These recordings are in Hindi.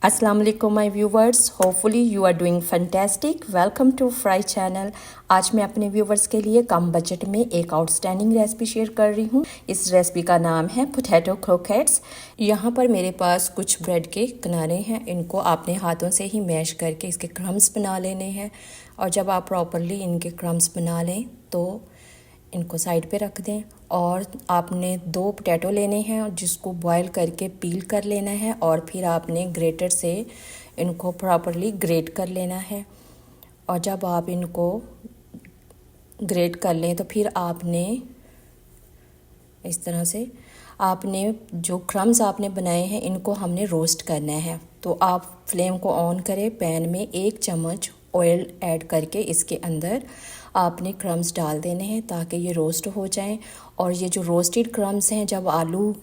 अस्सलाम वालेकुम my viewers, hopefully you are doing fantastic. Welcome to Fry channel. आज मैं अपने व्यूवर्स के लिए कम बजट में एक आउटस्टैंडिंग रेसिपी शेयर कर रही हूँ। इस रेसिपी का नाम है पोटैटो क्रोकेट्स। यहाँ पर मेरे पास कुछ ब्रेड के किनारे हैं, इनको आपने हाथों से ही मैश करके इसके क्रम्स बना लेने हैं। और जब आप प्रॉपरली इनके क्रम्स बना लें तो इनको साइड पे रख दें। और आपने 2 पोटैटो लेने हैं जिसको बॉईल करके पील कर लेना है और फिर आपने ग्रेटर से इनको प्रॉपरली ग्रेट कर लेना है। और जब आप इनको ग्रेट कर लें तो फिर आपने इस तरह से आपने जो क्रम्स आपने बनाए हैं इनको हमने रोस्ट करना है। तो आप फ्लेम को ऑन करें, पैन में 1 चम्मच ऑयल ऐड करके इसके अंदर आपने क्रम्स डाल देने हैं ताकि ये रोस्ट हो जाएं। और ये जो रोस्टेड क्रम्स हैं जब आलू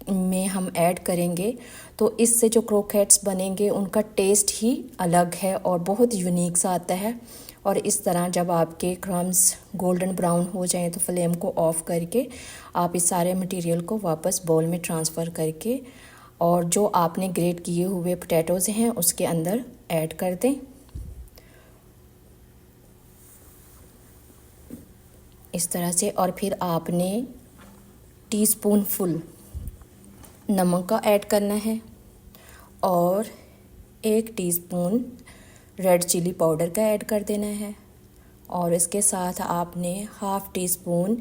में हम ऐड करेंगे तो इससे जो क्रोकेट्स बनेंगे उनका टेस्ट ही अलग है और बहुत यूनिक सा आता है। और इस तरह जब आपके क्रम्स गोल्डन ब्राउन हो जाएं तो फ्लेम को ऑफ़ करके आप इस सारे मटेरियल को वापस बाउल में ट्रांसफ़र करके और जो आपने ग्रेट किए हुए पोटैटोज़ हैं उसके अंदर ऐड कर दें। इस तरह से। और फिर आपने टीस्पून फुल नमक का ऐड करना है और 1 टीस्पून रेड चिली पाउडर का ऐड कर देना है। और इसके साथ आपने ½ टीस्पून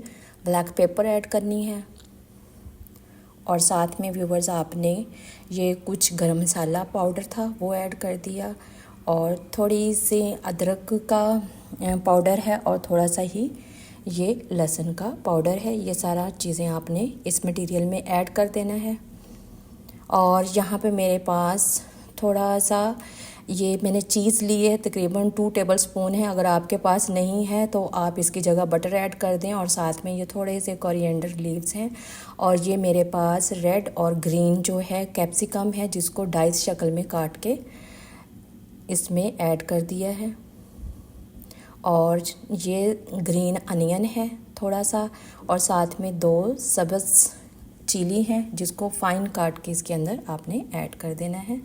ब्लैक पेपर ऐड करनी है। और साथ में व्यूवर्स आपने ये कुछ गरम मसाला पाउडर था वो ऐड कर दिया। और थोड़ी सी अदरक का पाउडर है और थोड़ा सा ही ये लहसुन का पाउडर है। ये सारा चीज़ें आपने इस मटेरियल में ऐड कर देना है। और यहाँ पे मेरे पास थोड़ा सा ये मैंने चीज़ ली है, तकरीबन 2 टेबलस्पून है। अगर आपके पास नहीं है तो आप इसकी जगह बटर ऐड कर दें। और साथ में ये थोड़े से कोरिएंडर लीव्स हैं। और ये मेरे पास रेड और ग्रीन जो है कैप्सिकम है जिसको डाइस शक्ल में काट के इसमें ऐड कर दिया है। और ये ग्रीन अनियन है थोड़ा सा। और साथ में 2 सब्ज़ चिली हैं जिसको फाइन काट के इसके अंदर आपने ऐड कर देना है।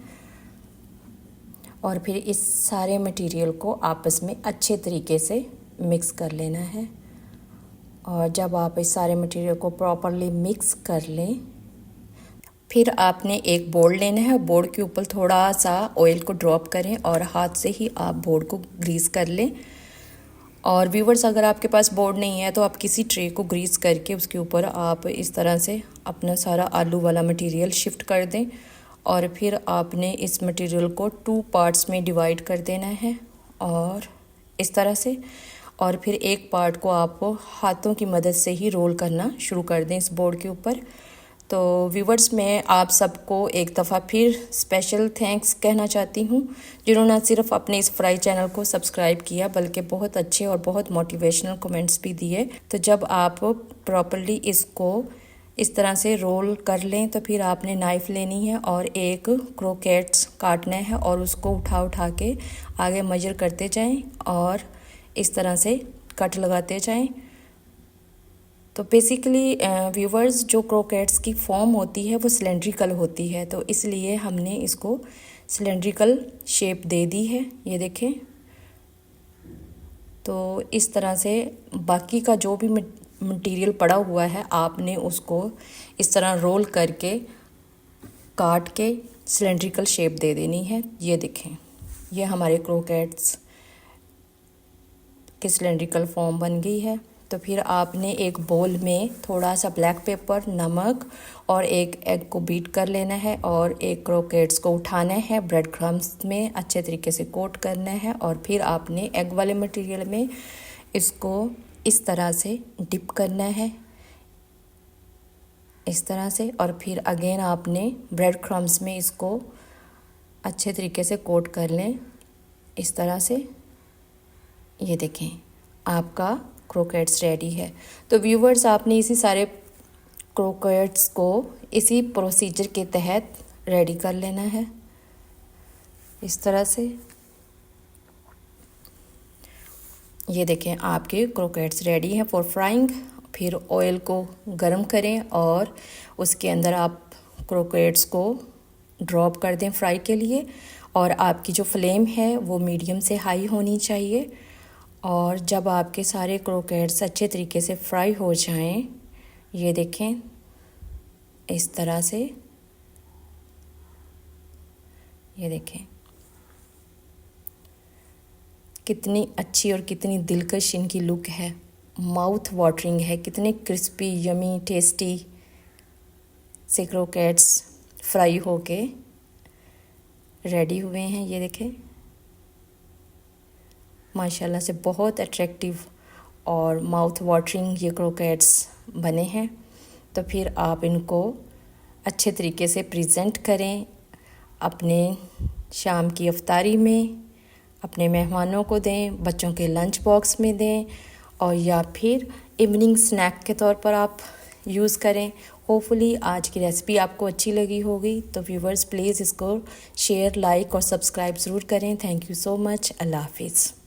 और फिर इस सारे मटेरियल को आपस में अच्छे तरीके से मिक्स कर लेना है। और जब आप इस सारे मटेरियल को प्रॉपरली मिक्स कर लें फिर आपने एक बोर्ड लेना है। बोर्ड के ऊपर थोड़ा सा ऑयल को ड्रॉप करें और हाथ से ही आप बोर्ड को ग्रीस कर लें। और व्यूवर्स, अगर आपके पास बोर्ड नहीं है तो आप किसी ट्रे को ग्रीस करके उसके ऊपर आप इस तरह से अपना सारा आलू वाला मटेरियल शिफ्ट कर दें। और फिर आपने इस मटेरियल को 2 पार्ट्स में डिवाइड कर देना है और इस तरह से। और फिर एक पार्ट को आप हाथों की मदद से ही रोल करना शुरू कर दें इस बोर्ड के ऊपर। तो व्यूवर्स, मैं आप सबको एक दफ़ा फिर स्पेशल थैंक्स कहना चाहती हूँ जिन्होंने सिर्फ अपने इस फ्राई चैनल को सब्सक्राइब किया बल्कि बहुत अच्छे और बहुत मोटिवेशनल कमेंट्स भी दिए। तो जब आप प्रॉपरली इसको इस तरह से रोल कर लें तो फिर आपने नाइफ़ लेनी है और एक क्रोकेट्स काटना है और उसको उठा के आगे मेजर करते जाएं और इस तरह से कट लगाते जाएं। तो बेसिकली व्यूवर्स, जो क्रोकेट्स की फॉर्म होती है वो सिलेंड्रिकल होती है, तो इसलिए हमने इसको सिलेंड्रिकल शेप दे दी है। ये देखें। तो इस तरह से बाकी का जो भी मटेरियल पड़ा हुआ है आपने उसको इस तरह रोल करके काट के सिलेंड्रिकल शेप दे देनी है। ये देखें, ये हमारे क्रोकेट्स की सिलेंड्रिकल फॉर्म बन गई है। तो फिर आपने एक बोल में थोड़ा सा ब्लैक पेपर, नमक और एक एग को बीट कर लेना है और एक क्रोकेट्स को उठाना है, ब्रेड क्रम्स में अच्छे तरीके से कोट करना है। और फिर आपने एग वाले मटेरियल में इसको इस तरह से डिप करना है, इस तरह से। और फिर अगेन आपने ब्रेड क्रम्स में इसको अच्छे तरीके से कोट कर लें इस तरह से। ये देखें, आपका क्रोकेट्स रेडी है। तो व्यूवर्स, आपने इसी सारे क्रोकेट्स को इसी प्रोसीजर के तहत रेडी कर लेना है इस तरह से। ये देखें, आपके क्रोकेट्स रेडी हैं फॉर फ्राइंग। फिर ऑयल को गरम करें और उसके अंदर आप क्रोकेट्स को ड्रॉप कर दें फ्राई के लिए। और आपकी जो फ्लेम है वो मीडियम से हाई होनी चाहिए। और जब आपके सारे क्रोकेट्स अच्छे तरीके से फ्राई हो जाएं, ये देखें इस तरह से, ये देखें कितनी अच्छी और कितनी दिलकश इनकी लुक है, माउथ वाटरिंग है, कितने क्रिस्पी यमी टेस्टी से क्रोकेट्स फ्राई होके रेडी हुए हैं। ये देखें माशाल्लाह से बहुत अट्रैक्टिव और माउथ वाटरिंग ये क्रोकेट्स बने हैं। तो फिर आप इनको अच्छे तरीके से प्रेजेंट करें अपने शाम की इफ्तारी में, अपने मेहमानों को दें, बच्चों के लंच बॉक्स में दें, और या फिर इवनिंग स्नैक के तौर पर आप यूज़ करें। होपफुली आज की रेसिपी आपको अच्छी लगी होगी। तो व्यूवर्स प्लीज़ इसको शेयर, लाइक और सब्सक्राइब ज़रूर करें। Thank you so much. अल्लाह हाफिज़।